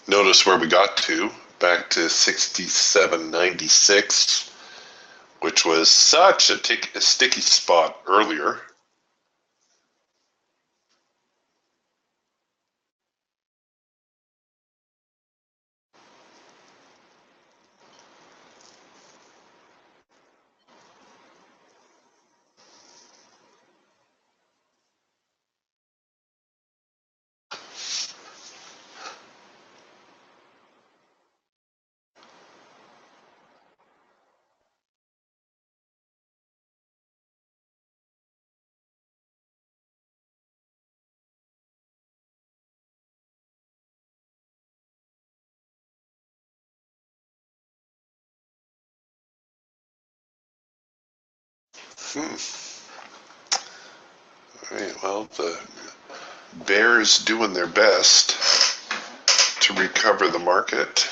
Notice where we got to, back to 67.96, which was such a sticky spot earlier. All right, well, the bears doing their best to recover the market.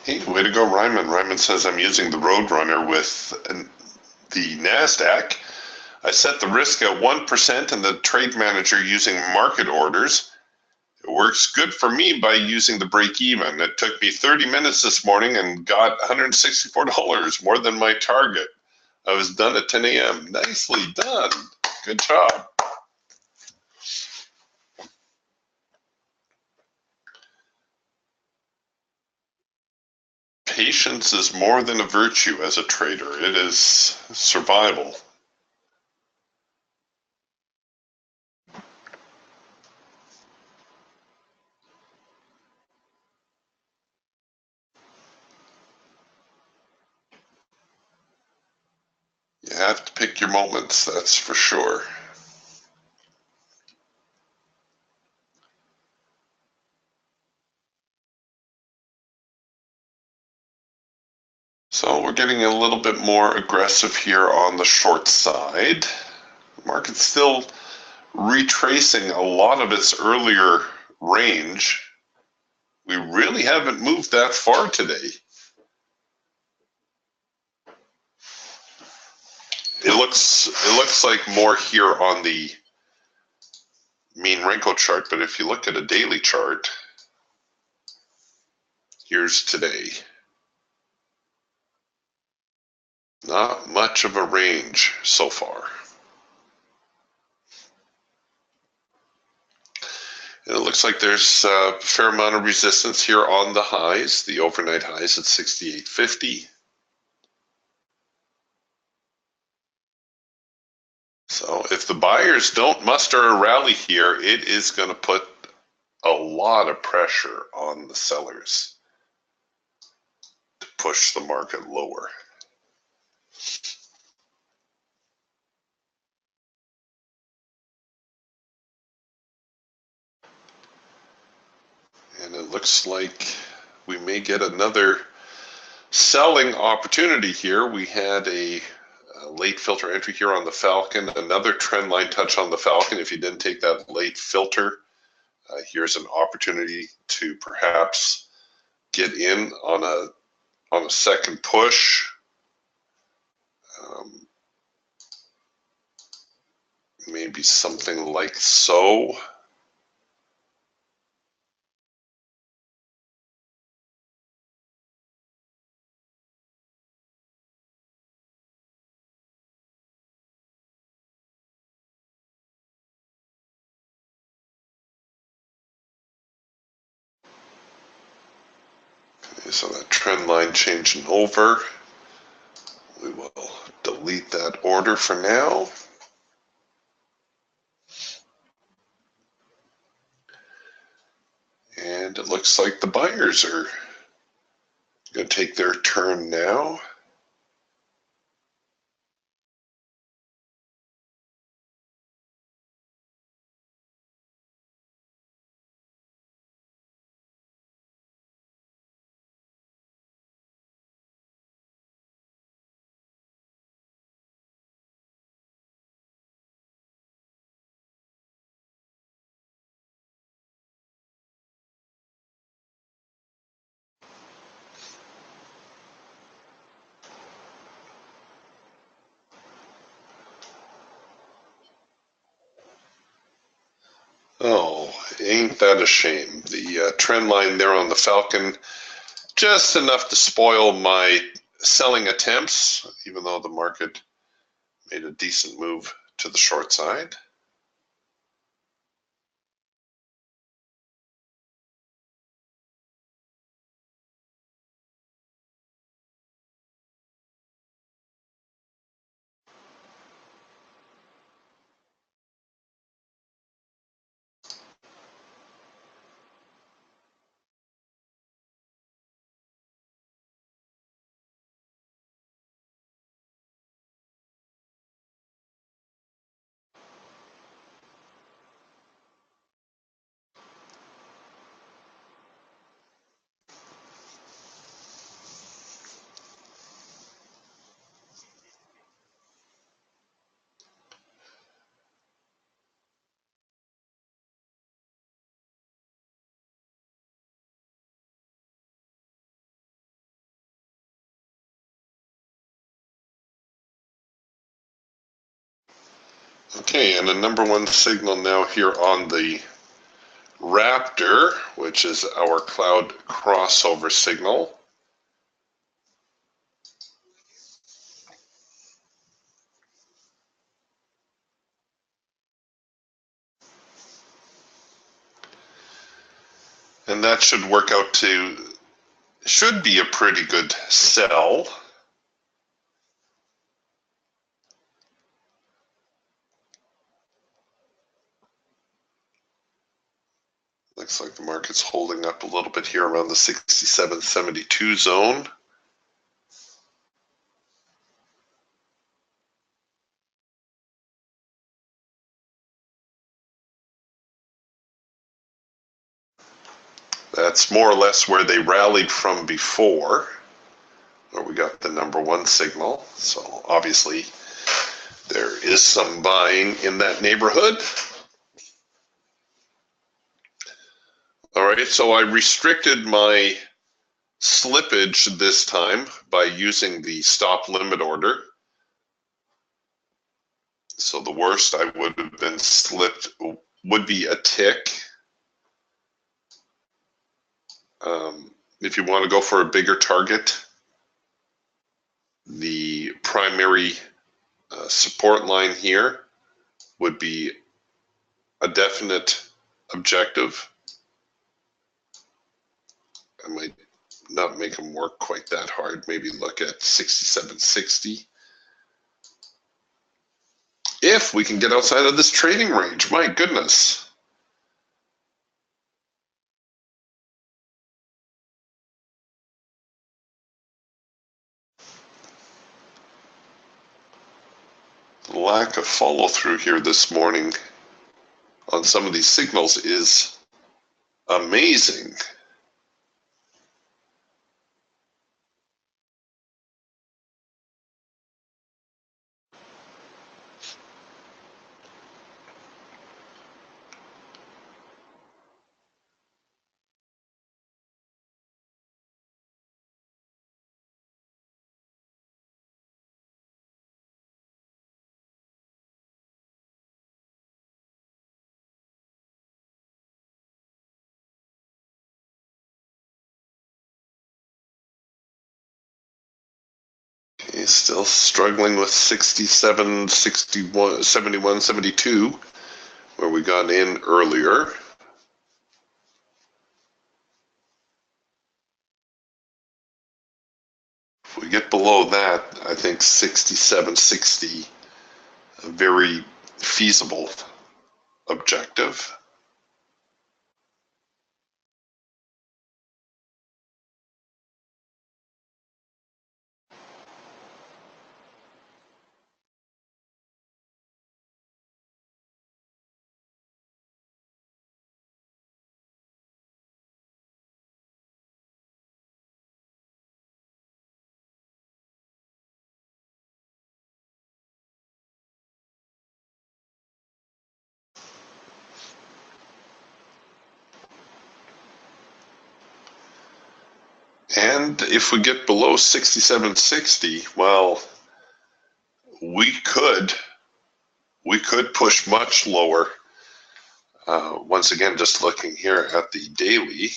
Hey, way to go, Ryman. Ryman says, I'm using the Roadrunner with the NASDAQ. I set the risk at 1% and the trade manager using market orders. It works good for me by using the break even. It took me 30 minutes this morning and got $164, more than my target. I was done at 10 a.m. Nicely done. Good job. Patience is more than a virtue as a trader. It is survival. Yeah, have to pick your moments, that's for sure. So we're getting a little bit more aggressive here on the short side. The market's still retracing a lot of its earlier range. We really haven't moved that far today. It looks like more here on the mean Renko chart, but if you look at a daily chart, here's today. Not much of a range so far. And it looks like there's a fair amount of resistance here on the highs, the overnight highs at 68.50. So if the buyers don't muster a rally here, it is going to put a lot of pressure on the sellers to push the market lower. And it looks like we may get another selling opportunity here. We had a late filter entry here on the Falcon, another trend line touch on the Falcon. If you didn't take that late filter, here's an opportunity to perhaps get in on a second push. Maybe something like so. Okay, so that trend line changing over. We will delete that order for now. And it looks like the buyers are going to take their turn now. Oh, ain't that a shame. The trend line there on the Falcon, just enough to spoil my selling attempts, even though the market made a decent move to the short side. Okay, and a number one signal now here on the Raptor, which is our cloud crossover signal. And that should work out to, should be a pretty good sell. Looks like the market's holding up a little bit here around the 67.72 zone. That's more or less where they rallied from before, where we got the #1 signal. So obviously there is some buying in that neighborhood. All right, so I restricted my slippage this time by using the stop limit order. So the worst I would have been slipped would be a tick. If you want to go for a bigger target, the primary support line here would be a definite objective. I might not make them work quite that hard. Maybe look at 67.60. If we can get outside of this trading range, my goodness. The lack of follow through here this morning on some of these signals is amazing. Okay, still struggling with 67, 61, 71, 72, where we got in earlier. If we get below that, I think 67.60, a very feasible objective. And if we get below 67.60, well, we could push much lower. Once again, just looking here at the daily,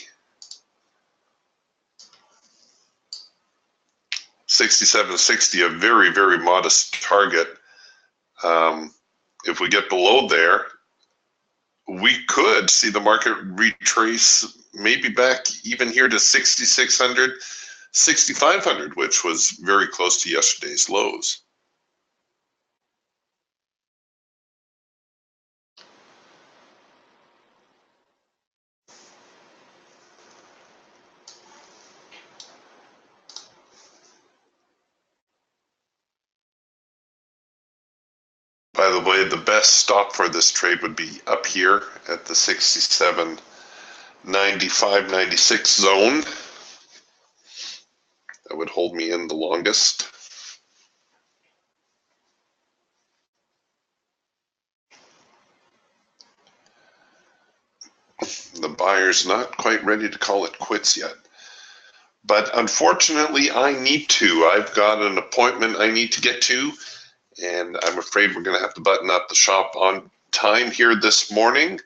67.60, a very, very modest target. If we get below there, we could see the market retrace maybe back even here to 6,600, 6,500, which was very close to yesterday's lows. By the way, the best stop for this trade would be up here at the 67.95, 96 zone. That would hold me in the longest. The buyer's not quite ready to call it quits yet. But unfortunately, I need to. I've got an appointment I need to get to, and I'm afraid we're going to have to button up the shop on time here this morning.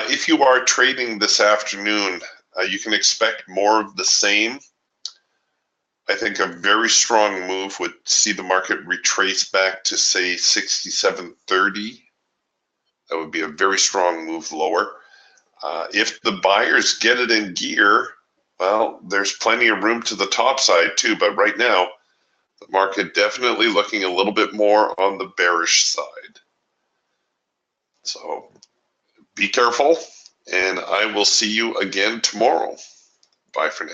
If you are trading this afternoon, you can expect more of the same. I think a very strong move would see the market retrace back to, say, 67.30. That would be a very strong move lower. If the buyers get it in gear, well, there's plenty of room to the top side too, but right now, the market definitely looking a little bit more on the bearish side. So be careful, and I will see you again tomorrow. Bye for now.